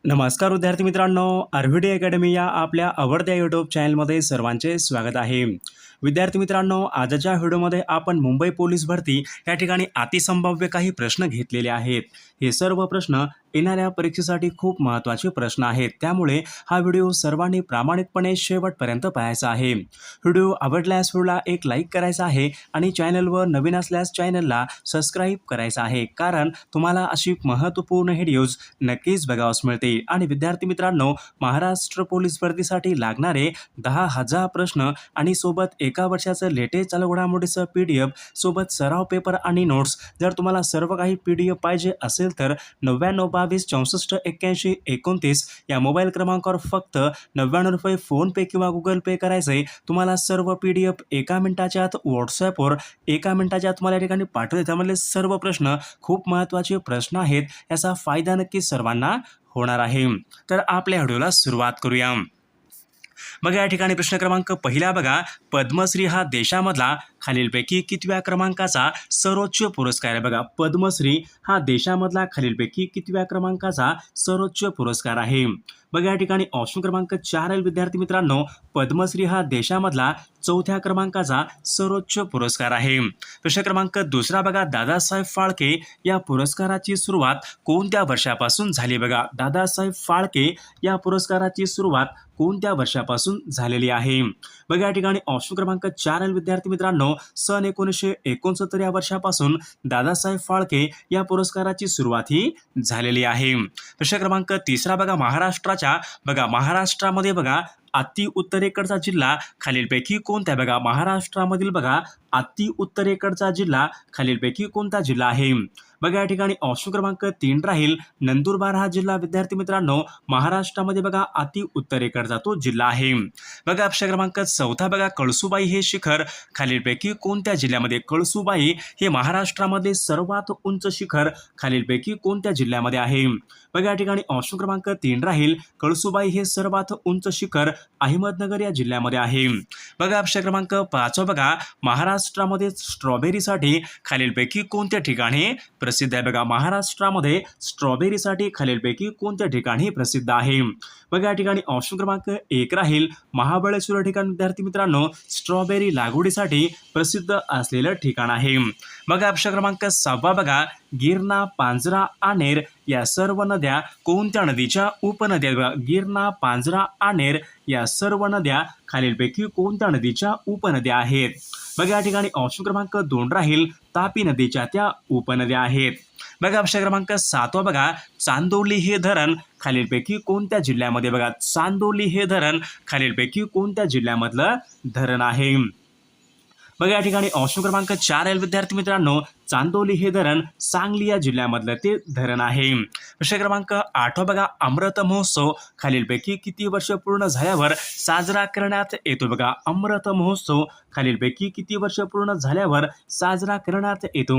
नमस्कार विद्यार्थी मित्रांनो, आरव्हीडी अकॅडमी या आपल्या आवडत्या यूट्यूब चॅनलमध्ये सर्वांचे स्वागत आहे. विद्यार्थी मित्रांनो, आजच्या व्हिडिओमध्ये आपण मुंबई पोलीस भरती या ठिकाणी अतिसंभाव्य काही प्रश्न घेतलेले आहेत. हे सर्व प्रश्न येणाऱ्या परीक्षेसाठी खूप महत्त्वाचे प्रश्न आहेत, त्यामुळे हा व्हिडिओ सर्वांनी प्रामाणिकपणे शेवटपर्यंत पाहायचा आहे. व्हिडिओ आवडल्यास व्हिडिओला एक लाईक करायचा आहे आणि चॅनलवर नवीन असल्यास चॅनलला सबस्क्राईब करायचं आहे, कारण तुम्हाला अशी महत्त्वपूर्ण व्हिडिओज नक्कीच बघावयास मिळतील. आणि विद्यार्थी मित्रांनो, महाराष्ट्र पोलीस भरतीसाठी लागणारे 10,000 प्रश्न आणि सोबत एका वर्षाचं लेटेस्ट चालू घडामोडीचं PDF सोबत सराव पेपर आणि नोट्स, जर तुम्हाला सर्व काही PDF पाहिजे असेल तर 9922648129 या मोबाईल क्रमांकावर फक्त 99 रुपये फोनपे किंवा गुगल पे करायचे. तुम्हाला सर्व PDF एका मिनिटाच्या आत व्हॉट्सॲपवर एका मिनिटाच्या आत तुम्हाला या ठिकाणी पाठवते. त्यामधले सर्व प्रश्न खूप महत्त्वाचे प्रश्न आहेत, याचा फायदा नक्की सर्वांना होणार आहे. तर आपल्या व्हिडिओला सुरुवात करूया. बघा, या ठिकाणी प्रश्न क्रमांक पहिला बघा, पद्मश्री हा देशामधला खालीलपैकी कितव्या क्रमांकाचा सर्वोच्च पुरस्कार आहे? बघा, पद्मश्री हा देशामधला खालीलपैकी कितव्या क्रमांकाचा सर्वोच्च पुरस्कार आहे? बघा, या ठिकाणी ऑप्शन क्रमांक 4 आहे विद्यार्थी मित्रांनो, पद्मश्री हा देशामधला 4थ्या क्रमांकाचा सर्वोच्च पुरस्कार आहे. प्रश्न क्रमांक दुसरा बघा, दादासाहेब फाळके या पुरस्काराची सुरुवात कोणत्या वर्षापासून झाली? बघा, दादासाहेब फाळके या पुरस्काराची सुरुवात कोणत्या वर्षापासून झालेली आहे? बघा, या ठिकाणी ऑप्शन क्रमांक 4 आहे विद्यार्थी मित्रांनो, सन 1969 या वर्षापासून दादासाहेब फाळके या पुरस्काराची सुरुवात ही झालेली आहे. प्रश्न क्रमांक तिसरा बघा, महाराष्ट्रामध्ये बघा अति उत्तरेकडचा जिल्हा खालीलपैकी कोणता? बघा, महाराष्ट्रामधील बघा अति उत्तरेकडचा जिल्हा खालीलपैकी कोणता जिल्हा आहे? बघा, या ठिकाणी ऑप्शन क्रमांक 3 राहील नंदुरबार हा जिल्हा विद्यार्थी मित्रांनो महाराष्ट्रामध्ये बघा अति उत्तरेकडचा तो जिल्हा आहे. बघा, प्रश्न क्रमांक 4 बघा, कळसुबाई हे शिखर खालीलपैकी कोणत्या जिल्ह्यामध्ये? कळसुबाई हे महाराष्ट्रामध्ये सर्वात उंच शिखर खालीलपैकी कोणत्या जिल्ह्यामध्ये आहे? बघा, या ठिकाणी ऑप्शन क्रमांक 3 राहील कळसुबाई हे सर्वात उंच शिखर अहमदनगर या जिल्ह्यामध्ये आहे. बघा, प्रश्न क्रमांक 5 बघा, महाराष्ट्रामध्ये स्ट्रॉबेरीसाठी खालीलपैकी कोणत्या ठिकाणी प्रसिद्ध आहे? बघा, महाराष्ट्रामध्ये स्ट्रॉबेरीसाठी खालीलपैकी कोणत्या ठिकाणी प्रसिद्ध आहे? बघा, या ठिकाणी ऑप्शन क्रमांक 1 राहील महाबळेश्वर या ठिकाणी विद्यार्थी मित्रांनो स्ट्रॉबेरी लागवडीसाठी प्रसिद्ध असलेलं ठिकाण आहे. बघा, प्रश्न क्रमांक 6 बघा, गिरणा, पांझरा, आनेर या सर्व नद्या कोणत्या नदीच्या उपनद्या? बघा, गिरणा, पांझरा, आनेर या सर्व नद्या खालीलपैकी कोणत्या नदीच्या उपनद्या आहेत? बघा, या ठिकाणी ऑप्शन क्रमांक 2 राहील तापी नदीच्या त्या उपनद्या आहेत. बघा, प्रश्न क्रमांक 7 बघा, चांदोली हे धरण खालीलपैकी कोणत्या जिल्ह्यामध्ये? बघा, चांदोली हे धरण खालीलपैकी कोणत्या जिल्ह्यामधलं धरण आहे? बघा, या ठिकाणी ऑप्शन क्रमांक 4 आहे विद्यार्थी मित्रांनो, चांदोली हे धरण सांगली या जिल्ह्यामधलं ते धरण आहे. प्रश्न क्रमांक 8 बघा, अमृत महोत्सव खालीलपैकी किती वर्ष पूर्ण झाल्यावर साजरा करण्यात येतो? बघा, अमृत महोत्सव खालीलपैकी किती वर्ष पूर्ण झाल्यावर साजरा करण्यात येतो?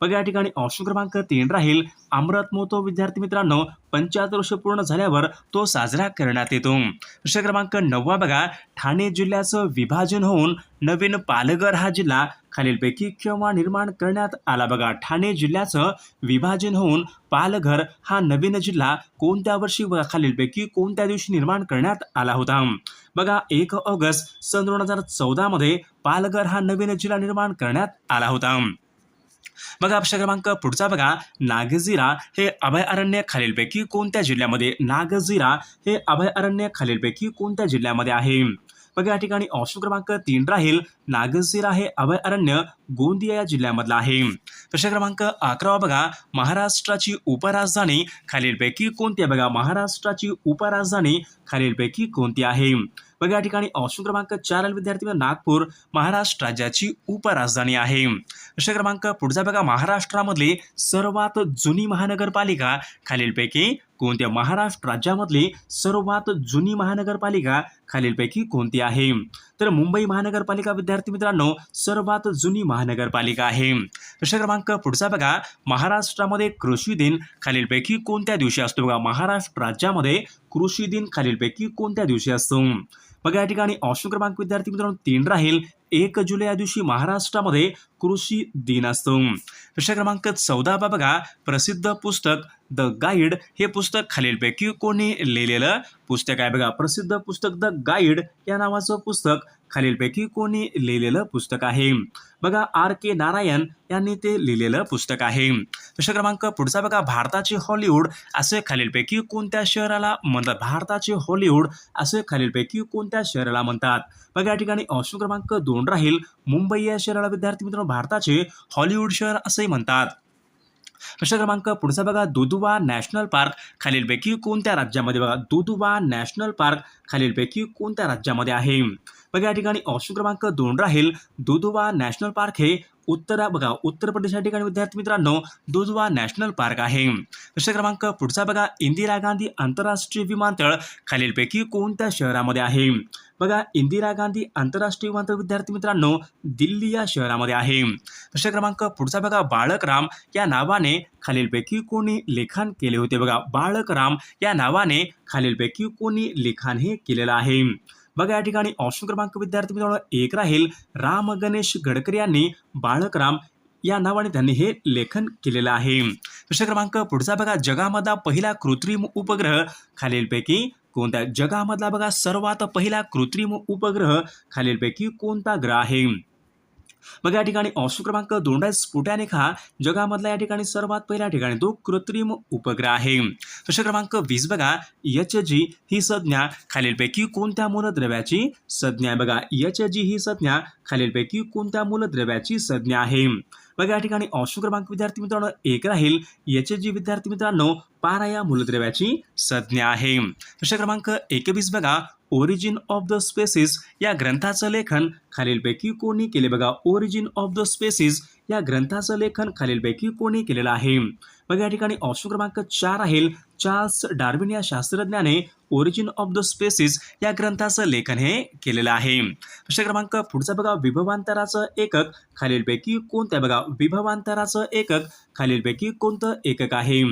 बघा, या ठिकाणी ऑप्शन क्रमांक 3 राहील अमृत महोत्सव विद्यार्थी मित्रांनो 75 वर्ष पूर्ण झाल्यावर तो साजरा करण्यात येतो. प्रश्न क्रमांक 9 बघा, ठाणे जिल्ह्याचं विभाजन होऊन नवीन पालघर हा जिल्हा खालीलपैकी केव्हा निर्माण करण्यात आला? बघा, ठाणे जिल्ह्याचं विभाजन होऊन पालघर हा नवीन जिल्हा कोणत्या वर्षी खालीलपैकी कोणत्या दिवशी निर्माण करण्यात आला होता? बघा, 1 ऑगस्ट सन 2014 मध्ये पालघर हा नवीन जिल्हा निर्माण करण्यात आला होता. बघा, प्रश्न क्रमांक पुढचा बघा, नागझिरा हे अभयारण्य खालीलपैकी कोणत्या जिल्ह्यामध्ये? नागझिरा हे अभयारण्य खालीलपैकी कोणत्या जिल्ह्यामध्ये आहे? बघा, या ठिकाणी ऑप्शन क्रमांक 3 राहील नागझिरा हे अभयारण्य गोंदिया या जिल्ह्यामधलं आहे. प्रश्न क्रमांक 11 बघा, महाराष्ट्राची उपराजधानी खालीलपैकी कोणती आहे? बघा, महाराष्ट्राची उपराजधानी खालीलपैकी कोणती आहे? बघा, या ठिकाणी ऑप्शन क्रमांक 4 विद्यार्थी नागपूर महाराष्ट्र राज्याची उपराजधानी आहे. प्रश्न क्रमांक पुढचा बघा, महाराष्ट्रामधली सर्वात जुनी महानगरपालिका खालीलपैकी कोणत्या? महाराष्ट्र राज्यामधली सर्वात जुनी महानगरपालिका खालीलपैकी कोणती आहे? तर मुंबई महानगरपालिका विद्यार्थी मित्रांनो सर्वात जुनी महानगरपालिका आहे. प्रश्न क्रमांक पुढचा बघा, महाराष्ट्रामध्ये कृषी दिन खालीलपैकी कोणत्या दिवशी असतो? बघा, महाराष्ट्र राज्यामध्ये कृषी दिन खालीलपैकी कोणत्या दिवशी असतो? बघा, या ठिकाणी ऑप्शन क्रमांक विद्यार्थी मित्रांनो 3 राहील 1 जुलै या दिवशी महाराष्ट्रामध्ये कृषी दिन असतो. प्रश्न क्रमांक 14 बघा, प्रसिद्ध पुस्तक द गाईड हे पुस्तक खालीलपैकी कोणी लिहिलेलं पुस्तक आहे? बघा, प्रसिद्ध पुस्तक द गाईड या नावाचं पुस्तक खालीलपैकी कोणी लिहिलेलं पुस्तक आहे? बघा, R.K. नारायण यांनी ते लिहिलेलं पुस्तक आहे. प्रश्न क्रमांक पुढचा बघा, भारताचे हॉलिवूड असे खालीलपैकी कोणत्या शहराला म्हणतात? भारताचे हॉलिवूड असे खालीलपैकी कोणत्या शहराला म्हणतात? बघा, या ठिकाणी ऑप्शन क्रमांक 2 राहील, मुंबई या शहराला विद्यार्थी मित्रांनो भारताचे हॉलिवूड शहर असे म्हणतात. प्रश्न क्रमांक पुढचा बघा, दुधवा नॅशनल पार्क खालीलपैकी कोणत्या राज्यामध्ये? बघा, दुधवा नॅशनल पार्क खालीलपैकी कोणत्या राज्यामध्ये आहे? बघा, या ठिकाणी ऑप्शन क्रमांक 2 राहील, दुधवा नॅशनल पार्क हे उत्तर प्रदेश या ठिकाणी विद्यार्थी मित्रांनो दुधवा नॅशनल पार्क आहे. प्रश्न क्रमांक पुढचा बघा, इंदिरा गांधी आंतरराष्ट्रीय विमानतळ खालीलपैकी कोणत्या शहरामध्ये आहे? बघा, इंदिरा गांधी आंतरराष्ट्रीय विमानतळ विद्यार्थी मित्रांनो दिल्ली या शहरामध्ये आहे. प्रश्न क्रमांक पुढचा बघा, बाळकराम या नावाने खालीलपैकी कोणी लिखाण केले होते? बघा, बाळकराम या नावाने खालीलपैकी कोणी लिखाण हे केलेलं आहे? बघा, या ठिकाणी ऑप्शन क्रमांक विद्यार्थी मित्रांनो 1 राहील, राम गणेश गडकरी यांनी बाळकराम या नावाने त्यांनी हे लेखन केलेलं आहे. प्रश्न क्रमांक पुढचा बघा, जगामधला पहिला कृत्रिम उपग्रह खालीलपैकी कोणता? जगामधला बघा सर्वात पहिला कृत्रिम उपग्रह खालीलपैकी कोणता ग्रह आहे? बघा, या ठिकाणी ऑप्शन क्रमांक 2 आहे, स्पुटॅनिक हा जगामधला या ठिकाणी सर्वात पहिल्या ठिकाणी तो कृत्रिम उपग्रह आहे. प्रश्न क्रमांक 20 बघा, Hg ही संज्ञा खालीलपैकी कोणत्या मूलद्रव्याची संज्ञा आहे? बघा, Hg ही संज्ञा खालीलपैकी कोणत्या मूलद्रव्याची संज्ञा आहे? बघा, या ठिकाणी ऑप्शन क्रमांक विद्यार्थी मित्रांनो 1 राहील, Hg विद्यार्थी मित्रांनो पारा या मूलद्रव्याची संज्ञा आहे. प्रश्न क्रमांक 21 बघा, ओरिजिन ऑफ द स्पेसिस या ग्रंथाचं लेखन खालीलपैकी कोणी केले? बघा, ओरिजिन ऑफ द स्पेसिस या ग्रंथाचं लेखन खालीलपैकी कोणी केलेलं आहे? बघा, या ठिकाणी ऑप्शन क्रमांक 4 राहील, चार्ल्स डार्विन या शास्त्रज्ञाने ओरिजिन ऑफ द स्पेसिस या ग्रंथाचं लेखन हे केलेलं आहे. प्रश्न क्रमांक पुढचा बघा, विभवांतराचं एकक खालीलपैकी कोणतं? बघा, विभवांतराचं एकक खालीलपैकी कोणतं एकक आहे?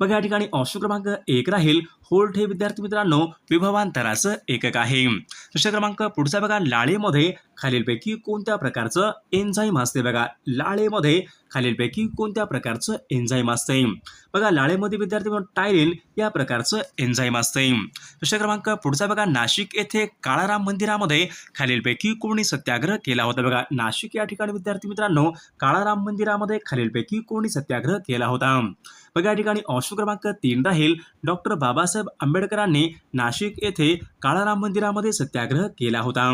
बघा, या ठिकाणी ऑप्शन क्रमांक 1 राहील, व्होल्ट हे विद्यार्थी मित्रांनो विभवांतराचं एकक आहे. प्रश्न क्रमांक पुढचा बघा, लाळेमध्ये खालीलपैकी कोणत्या प्रकारचं एन्झाईम असते? बघा, लाळेमध्ये खालीलपैकी कोणत्या प्रकारचं एन्झाईम असते? बघा, लाळेमध्ये विद्यार्थी टायरिन या प्रकारचं एन्झाईम असते. प्रश्न क्रमांक पुढचा बघा, नाशिक येथे काळाराम मंदिरामध्ये खालीलपैकी कोणी सत्याग्रह केला होता? बघा, नाशिक या ठिकाणी विद्यार्थी मित्रांनो काळाराम मंदिरामध्ये खालीलपैकी कोणी सत्याग्रह केला होता? बघा, या ठिकाणी ऑप्शन क्रमांक 3 राहील, डॉक्टर बाबासाहेब आंबेडकरांनी नाशिक येथे काळाराम मंदिरामध्ये सत्याग्रह केला होता.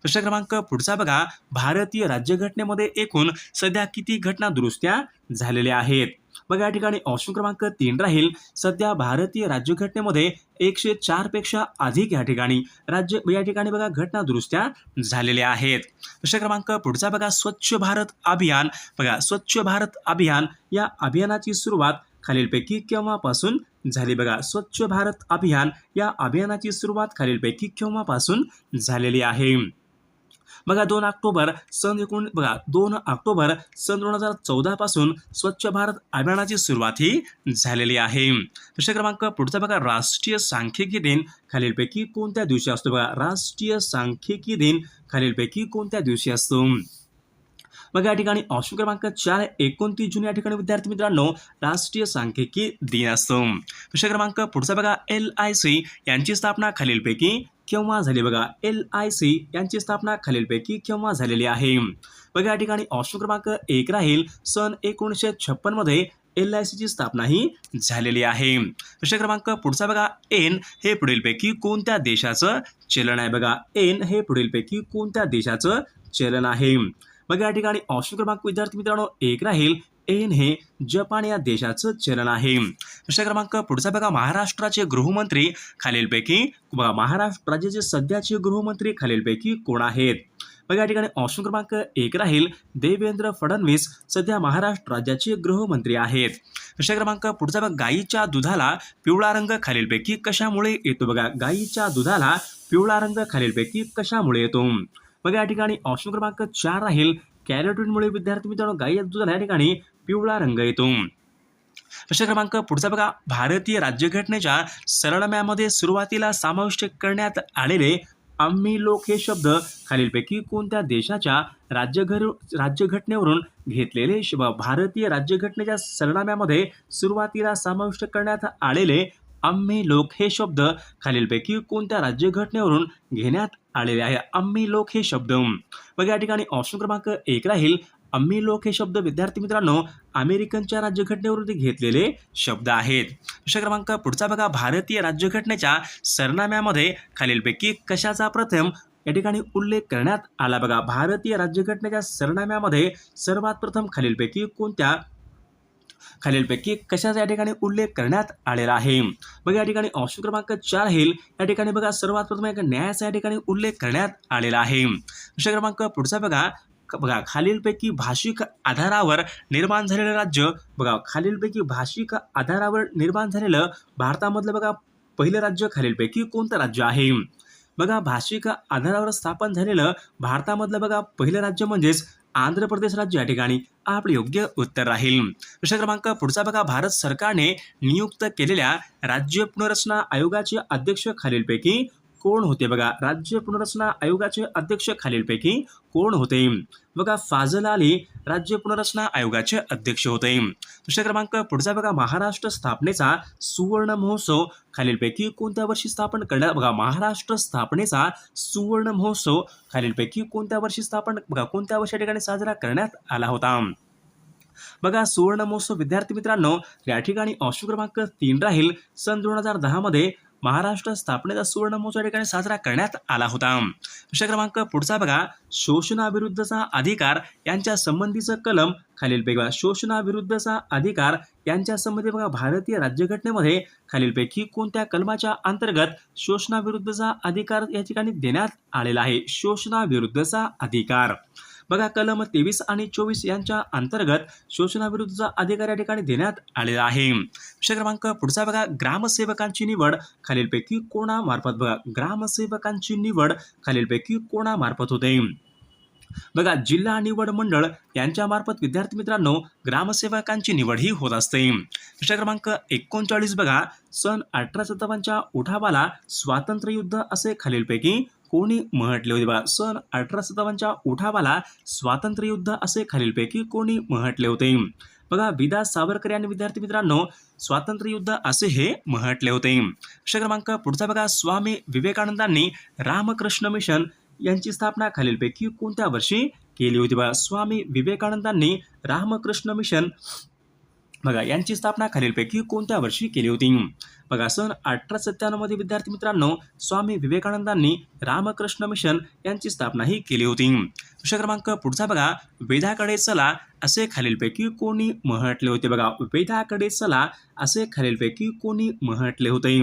प्रश्न क्रमांक पुढचा बघा, भारतीय राज्यघटनेमध्ये एकूण सध्या किती घटना दुरुस्त्या झालेल्या आहेत? बघा, या ठिकाणी ऑप्शन क्रमांक 3 राहील, सध्या भारतीय राज्यघटनेमध्ये 104 पेक्षा अधिक या ठिकाणी बघा घटना दुरुस्त्या झालेल्या आहेत. प्रश्न क्रमांक पुढचा बघा, स्वच्छ भारत अभियान. बघा, स्वच्छ भारत अभियान या अभियानाची सुरुवात खालीलपैकी केव्हापासून झाली? बघा, स्वच्छ भारत अभियान या अभियानाची सुरुवात खालीलपैकी केव्हापासून झालेली आहे? बघा, 2 ऑक्टोबर सन 2014 पासून स्वच्छ भारत अभियानाची सुरुवात ही झालेली आहे. प्रश्न क्रमांक पुढचा बघा, राष्ट्रीय सांख्यिकी दिन खालीलपैकी कोणत्या दिवशी असतो? बघा, राष्ट्रीय सांख्यिकी दिन खालीलपैकी कोणत्या दिवशी असतो? बघा, या ठिकाणी ऑप्शन क्रमांक 4 29 जून या ठिकाणी विद्यार्थी मित्रांनो राष्ट्रीय सांख्यिकी दिन असतो. प्रश्न क्रमांक पुढचा बघा, LIC यांची स्थापना खालीलपैकी केव्हा झाली? बघा, LIC यांची स्थापना खालीलपैकी केव्हा झालेली आहे? बघा, या ठिकाणी ऑप्शन क्रमांक 1 राहील, सन 1956 मध्ये LICची स्थापना ही झालेली आहे. प्रश्न क्रमांक पुढचा बघा, N हे पुढीलपैकी कोणत्या देशाचं चलन आहे? बघा, N हे पुढीलपैकी कोणत्या देशाचं चलन आहे? बघा, या ठिकाणी ऑप्शन क्रमांक विद्यार्थी मित्रांनो 1 राहील, N हे जपान या देशाचं चलन आहे. प्रश्न क्रमांक पुढचा बघा, महाराष्ट्राचे गृहमंत्री खालीलपैकी बघा महाराष्ट्र राज्याचे सध्याचे गृहमंत्री खालीलपैकी कोण आहेत? बघा, या ठिकाणी ऑप्शन क्रमांक 1 राहील, देवेंद्र फडणवीस सध्या महाराष्ट्र राज्याचे गृहमंत्री आहेत. प्रश्न क्रमांक पुढचा बघा, गायीच्या दुधाला पिवळा रंग खालीलपैकी कशामुळे येतो? बघा, गायीच्या दुधाला पिवळा रंग खालीलपैकी कशामुळे येतो? बघा, या ठिकाणी ऑप्शन क्रमांक 4 राहील, कॅरोटीनमुळे विद्यार्थी मित्रांनो गायीच्या दुधाला या ठिकाणी पिवळा रंग येतो. प्रश्न क्रमांक पुढचा बघा, भारतीय राज्यघटनेच्या सरनाम्यामध्ये सुरुवातीला समाविष्ट करण्यात आलेले आम्ही लोक हे शब्द खालीलपैकी कोणत्या देशाच्या राज्यघटनेवरून घेतलेले भारतीय राज्यघटनेच्या सरनाम्यामध्ये सुरुवातीला समाविष्ट करण्यात आलेले आम्ही लोक हे शब्द खालीलपैकी कोणत्या राज्यघटनेवरून घेण्यात आलेले आहे? आम्ही लोक हे शब्द बघा या ठिकाणी ऑप्शन क्रमांक 1 राहील. आम्ही लोक हे शब्द विद्यार्थी मित्रांनो अमेरिकनच्या राज्यघटनेवरून घेतलेले शब्द आहेत. प्रश्न क्रमांक पुढचा बघा, भारतीय राज्यघटनेच्या सरनाम्यामध्ये खालीलपैकी कशाचा प्रथम या ठिकाणी उल्लेख करण्यात आला? बघा भारतीय राज्यघटनेच्या सरनाम्यामध्ये सर्वात प्रथम खालीलपैकी कशाचा या ठिकाणी उल्लेख करण्यात आलेला आहे? बघा या ठिकाणी ऑप्शन क्रमांक 4 राहील. या ठिकाणी बघा सर्वात प्रथम एक न्यायाचा या ठिकाणी उल्लेख करण्यात आलेला आहे. प्रश्न क्रमांक पुढचा बघा खालीलपैकी भाषिक आधारावर निर्माण झालेलं राज्य. बघा खालीलपैकी भाषिक आधारावर निर्माण झालेलं भारतामधलं बघा पहिलं राज्य खालीलपैकी कोणतं राज्य आहे? बघा भाषिक आधारावर स्थापन झालेलं भारतामधलं बघा पहिलं राज्य म्हणजेच आंध्र प्रदेश राज्य या ठिकाणी आपले योग्य उत्तर राहील. प्रश्न क्रमांक पुढचा बघा, भारत सरकारने नियुक्त केलेल्या राज्य पुनर्रचना आयोगाचे अध्यक्ष खालीलपैकी कोण होते? बघा राज्य पुनर्रचना आयोगाचे अध्यक्ष खालीलपैकी कोण होते? बघा फाजल अली राज्य पुनर्रचना आयोगाचे अध्यक्ष होते. प्रश्न क्रमांक पुढचा बघा, महाराष्ट्र स्थापनेचा सुवर्ण महोत्सव खालीलपैकी कोणत्या वर्षी स्थापन करण्यात? बघा महाराष्ट्र स्थापनेचा सुवर्ण महोत्सव खालीलपैकी कोणत्या वर्षी कोणत्या वर्षी ठिकाणी साजरा करण्यात आला होता? बघा सुवर्ण महोत्सव विद्यार्थी मित्रांनो या ठिकाणी ऑप्शन क्रमांक 3 राहील. सन 2010 मध्ये महाराष्ट्र स्थापनेचा सुवर्ण महोत्सव ठिकाणी साजरा करण्यात आला होता. प्रश्न क्रमांक पुढचा बघा, शोषणाविरुद्धचा अधिकार यांच्या संबंधीचं कलम खालीलपैकी शोषणाविरुद्धचा अधिकार यांच्या संबंधी बघा भारतीय राज्यघटनेमध्ये खालीलपैकी कोणत्या कलमाच्या अंतर्गत शोषणाविरुद्धचा अधिकार या ठिकाणी देण्यात आलेला आहे? शोषणाविरुद्धचा अधिकार बघा कलम 23 आणि 24 यांच्या अंतर्गत शोषणाविरुद्धचा अधिकार या ठिकाणी देण्यात आलेला आहे. प्रश्न क्रमांक पुढचा बघा, ग्रामसेवकांची निवड खालीलपैकी कोणामार्फत? बघा ग्रामसेवकांची निवड खालीलपैकी कोणामार्फत होते? बघा जिल्हा निवड मंडळ यांच्या मार्फत विद्यार्थी मित्रांनो ग्रामसेवकांची निवड ही होत असते. प्रश्न क्रमांक 39 बघा, सन 1857च्या उठावाला स्वातंत्र्य युद्ध असे खालीलपैकी कोणी म्हटले होते? बघा सन 1857च्या उठावाला स्वातंत्र्य युद्ध असे खालीलपैकी कोणी म्हटले होते? बघा विदा सावरकर यांनी विद्यार्थी मित्रांनो स्वातंत्र्य युद्ध असे हे म्हटले होते. प्रश्न क्रमांक पुढचा बघा, स्वामी विवेकानंदांनी रामकृष्ण मिशन यांची स्थापना खालीलपैकी कोणत्या वर्षी केली होती? बघा स्वामी विवेकानंदांनी रामकृष्ण मिशन बघा यांची स्थापना खालीलपैकी कोणत्या वर्षी केली होती? बघा सन 1897 मध्ये विद्यार्थी मित्रांनो स्वामी विवेकानंदांनी रामकृष्ण मिशन यांची स्थापना ही केली होती. प्रश्न क्रमांक पुढचा बघा, वेदाकडे चला असे खालीलपैकी कोणी म्हटले होते? बघा वेदाकडे चला असे खालीलपैकी कोणी म्हटले होते?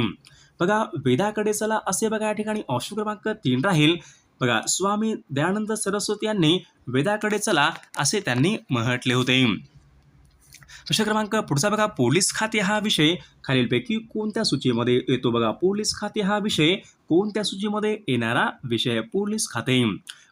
बघा वेदाकडे चला असे बघा या ठिकाणी ऑप्शन क्रमांक 3 राहील. बघा स्वामी दयानंद सरस्वती यांनी वेदाकडे चला असे त्यांनी म्हटले होते. प्रश्न क्रमांक पुढचा बघा, पोलीस खाते हा विषय खालीलपैकी कोणत्या सूचीमध्ये येतो? बघा पोलीस खाते हा विषय कोणत्या सूचीमध्ये येणारा विषय? पोलीस खाते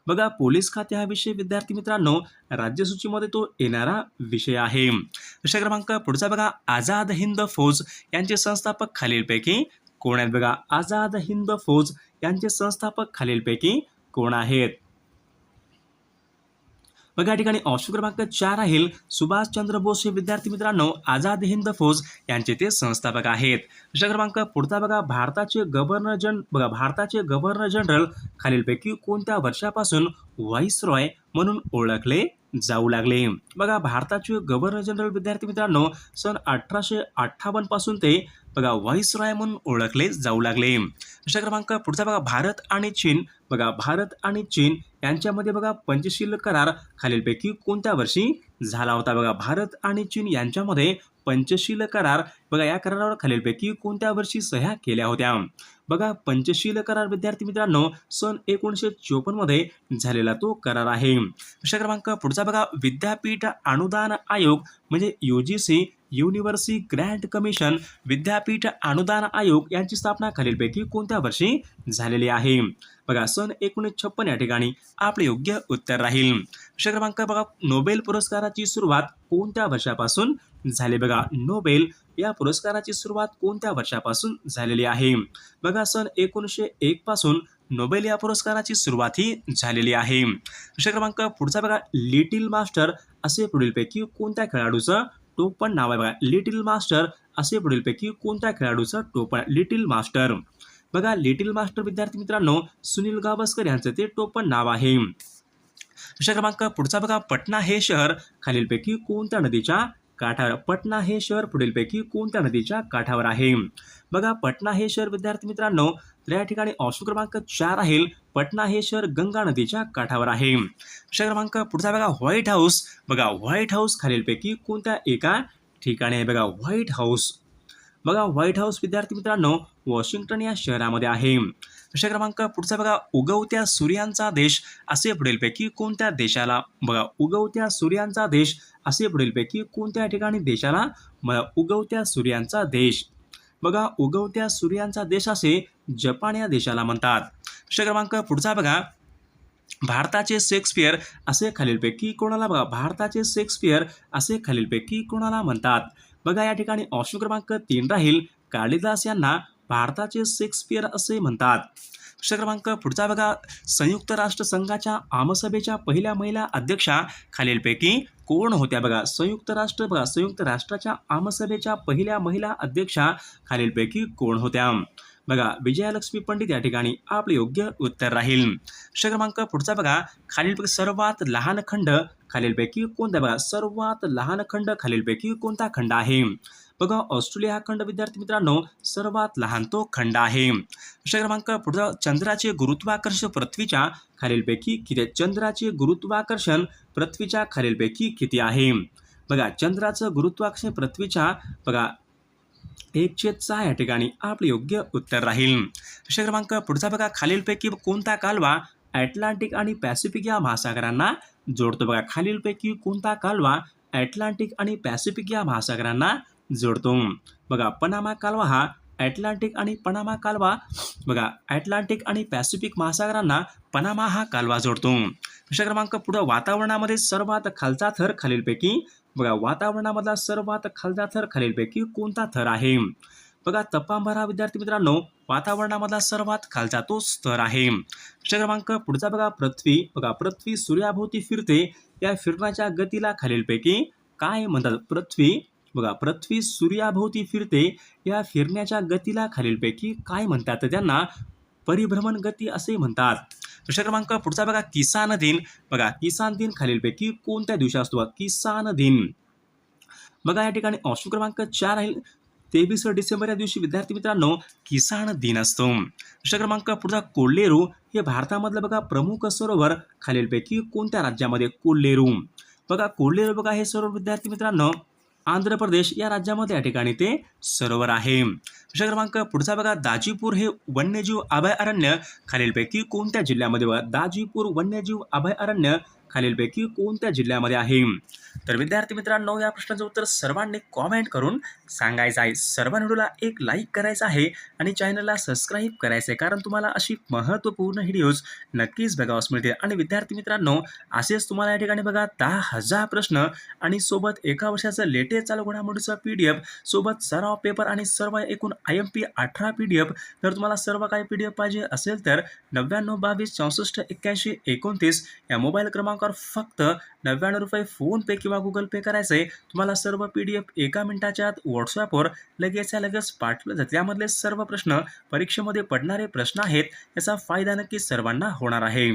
बघा पोलीस खाते हा विषय विद्यार्थी मित्रांनो राज्य सूचीमध्ये तो येणारा विषय आहे. प्रश्न क्रमांक पुढचा बघा, आझाद हिंद फौज यांचे संस्थापक खालीलपैकी कोण आहेत? बघा आझाद हिंद फौज यांचे संस्थापक खालीलपैकी कोण आहेत? बघा या ठिकाणी ऑप्शन क्रमांक 4 राहील. सुभाषचंद्र बोस हे विद्यार्थी मित्रांनो आझाद हिंद फौज यांचे ते संस्थापक आहेत. प्रश्न क्रमांक पुढचा बघा, भारताचे गव्हर्नर जनरल खालीलपैकी कोणत्या वर्षापासून व्हाईसरॉय म्हणून ओळखले जाऊ लागले? बघा भारताचे गव्हर्नर जनरल विद्यार्थी मित्रांनो सन 1858 पासून ते बघा व्हाईसरॉय म्हणून ओळखले जाऊ लागले. प्रश्न क्रमांक पुढचा बघा, भारत आणि चीन यांच्यामध्ये बघा पंचशील करार खालीलपैकी कोणत्या वर्षी झाला होता? बघा भारत आणि चीन यांच्यामध्ये पंचशील करार बघा या करारावर खालीलपैकी कोणत्या वर्षी सह्या केल्या होत्या? बघा पंचशील करार विद्यार्थी मित्रांनो सन 1954 मध्ये झालेला तो करार आहे. प्रश्न क्रमांक पुढचा बघा, विद्यापीठ अनुदान आयोग म्हणजे UGC युनिव्हर्सिटी ग्रँट कमिशन विद्यापीठ अनुदान आयोग यांची स्थापना खालीलपैकी कोणत्या वर्षी झालेली आहे? बघा सन 1956 या ठिकाणी आपले योग्य उत्तर राहील. प्रश्न क्रमांक बघा, नोबेल पुरस्काराची सुरुवात कोणत्या वर्षापासून झाली? बघा नोबेल या पुरस्काराची सुरुवात कोणत्या वर्षापासून झालेली आहे? बघा सन 1901 पासून नोबेल या पुरस्काराची सुरुवातही झालेली आहे. प्रश्न क्रमांक पुढचा बघा, लिटिल मास्टर असे पुढीलपैकी कोणत्या खेळाडूचं टोपण नाव आहे? बघा, लिटिल मास्टर असे पुढीलपैकी कोणत्या खेळाडूचं टोपण? Little master. बघा, लिटिल मास्टर विद्यार्थी मित्रांनो सुनील गावस्कर यांचं ते टोपण नाव आहे. प्रश्न क्रमांक पुढचा बघा, पटना हे शहर खालीलपैकी कोणत्या नदीच्या काठावर? पटना हे शहर पुढीलपैकी कोणत्या नदीच्या काठावर आहे? बघा, पटना हे शहर विद्यार्थी मित्रांनो तर या ठिकाणी ऑप्शन क्रमांक 4 राहील. पटना हे शहर गंगा नदीच्या काठावर आहे. प्रश्न क्रमांक पुढचा बघा, व्हाईट हाऊस. बघा, व्हाईट हाऊस खालीलपैकी कोणत्या एका ठिकाणी आहे? बघा, व्हाईट हाऊस. बघा, व्हाईट हाऊस विद्यार्थी मित्रांनो वॉशिंग्टन या शहरामध्ये आहे. प्रश्न क्रमांक पुढचा बघा, उगवत्या सूर्यांचा देश असे पुढीलपैकी कोणत्या देशाला? बघा, उगवत्या सूर्यांचा देश असे पुढीलपैकी कोणत्या ठिकाणी देशाला? उगवत्या सूर्यांचा देश. बघा, उगवत्या सूर्यांचा देश असे जपान या देशाला म्हणतात. प्रश्न क्रमांक पुढचा बघा, भारताचे शेक्सपियर असे खालीलपैकी कोणाला? बघा, भारताचे शेक्सपियर असे खालीलपैकी कोणाला म्हणतात? बघा, या ठिकाणी ऑप्शन क्रमांक 3 राहील. कालिदास यांना भारताचे शेक्सपियर असे म्हणतात. प्रश्न क्रमांक पुढचा बघा, संयुक्त राष्ट्र संघाच्या आमसभेच्या पहिल्या महिला अध्यक्षा खालीलपैकी कोण होत्या? बघा, संयुक्त राष्ट्राच्या आमसभेच्या पहिल्या महिला अध्यक्षा खालीलपैकी कोण होत्या? बघा, विजयालक्ष्मी पंडित या ठिकाणी आपले योग्य उत्तर राहील. प्रश्न क्रमांक पुढचा बघा, खालीलपैकी सर्वात लहान खंड खालीलपैकी कोणता? बघा, सर्वात लहान खंड खालीलपैकी कोणता खंड आहे? बघा, ऑस्ट्रेलिया हा खंड विद्यार्थी मित्रांनो सर्वात लहान तो खंड आहे. प्रश्न क्रमांक पुढचा, चंद्राचे गुरुत्वाकर्षण पृथ्वीच्या खालीलपैकी किती? चंद्राचे गुरुत्वाकर्षण पृथ्वीच्या खालीलपैकी किती आहे? बघा, चंद्राचं गुरुत्वाकर्षण पृथ्वीच्या बघा 1/6 या ठिकाणी आपले योग्य उत्तर राहील. प्रश्न क्रमांक पुढचा बघा, खालीलपैकी कोणता कालवा अटलांटिक आणि पॅसिफिक या महासागरांना जोडतो? बघा, खालीलपैकी कोणता कालवा अटलांटिक आणि पॅसिफिक या महासागरांना जोडतो? बघा, पनामा कालवा हा अटलांटिक आणि पनामा कालवा बघा अटलांटिक आणि पॅसिफिक महासागरांना पनामा हा कालवा जोडतो. प्रश्न क्रमांक पुढे, वातावरणामध्ये सर्वात खालचा थर खालीलपैकी बघा, वातावरणामधला सर्वात खालचा थर खालीलपैकी कोणता थर आहे? बघा, तपांबर हा विद्यार्थी मित्रांनो वातावरणामधला सर्वात खालचा तो स्तर आहे. प्रश्न क्रमांक पुढचा बघा, पृथ्वी सूर्याभोवती फिरते या फिरण्याच्या गतीला खालीलपैकी काय म्हणतात? पृथ्वी सूर्याभोवती फिरते या फिरण्याच्या गतीला खालीलपैकी काय म्हणतात? त्यांना परिभ्रमण गती असे म्हणतात. प्रश्न क्रमांक पुढचा बघा, किसान दिन. बघा, किसान दिन खालीलपैकी कोणत्या दिवशी असतो? किसान दिन. बघा, या ठिकाणी ऑप्शन क्रमांक 4 आहे. 23 डिसेंबर या दिवशी विद्यार्थी मित्रांनो किसान दिन असतो. प्रश्न क्रमांक पुढचा, कोल्हेरू हे भारतामधलं बघा प्रमुख सरोवर खालीलपैकी कोणत्या राज्यामध्ये? कोल्हेरू. बघा, कोल्हेरू बघा हे सरोवर विद्यार्थी मित्रांनो आंध्र प्रदेश या राज्यामध्ये या ठिकाणी ते सरोवर आहे. प्रश्न क्रमांक पुढचा बघा, दाजीपूर हे वन्यजीव अभयारण्य खालीलपैकी कोणत्या जिल्ह्यामध्ये? बघा, दाजीपूर वन्यजीव अभयारण्य खालीलपैकी कोणत्या जिल्ह्यामध्ये आहे? तर विद्यार्थी मित्रांनो या प्रश्नाचं उत्तर सर्वांनी कॉमेंट करून सांगायचं आहे. सर्वांनी व्हिडिओला एक लाईक करायचं आहे आणि चॅनलला सबस्क्राईब करायचं आहे, कारण तुम्हाला अशी महत्त्वपूर्ण व्हिडिओज नक्कीच बघावयास मिळतील. आणि विद्यार्थी मित्रांनो असेच तुम्हाला या ठिकाणी बघा 10,000 प्रश्न आणि सोबत एका वर्षाचं लेटेस्ट चालू घडामोडीचा PDF सोबत सराव पेपर आणि सर्व एकूण IMP 18 PDF. जर तुम्हाला सर्व काही PDF पाहिजे असेल तर 99 22 64 81 29 या मोबाईल क्रमांकावर फक्त 99 रुपये फोनपे किंवा गुगल पे करायचे. तुम्हाला सर्व PDF एका मिनिटाच्या आत व्हॉट्सअपवर लगेच पाठवले जाते. यामधले सर्व प्रश्न परीक्षेमध्ये पडणारे प्रश्न आहेत. याचा फायदा नक्की सर्वांना होणार आहे.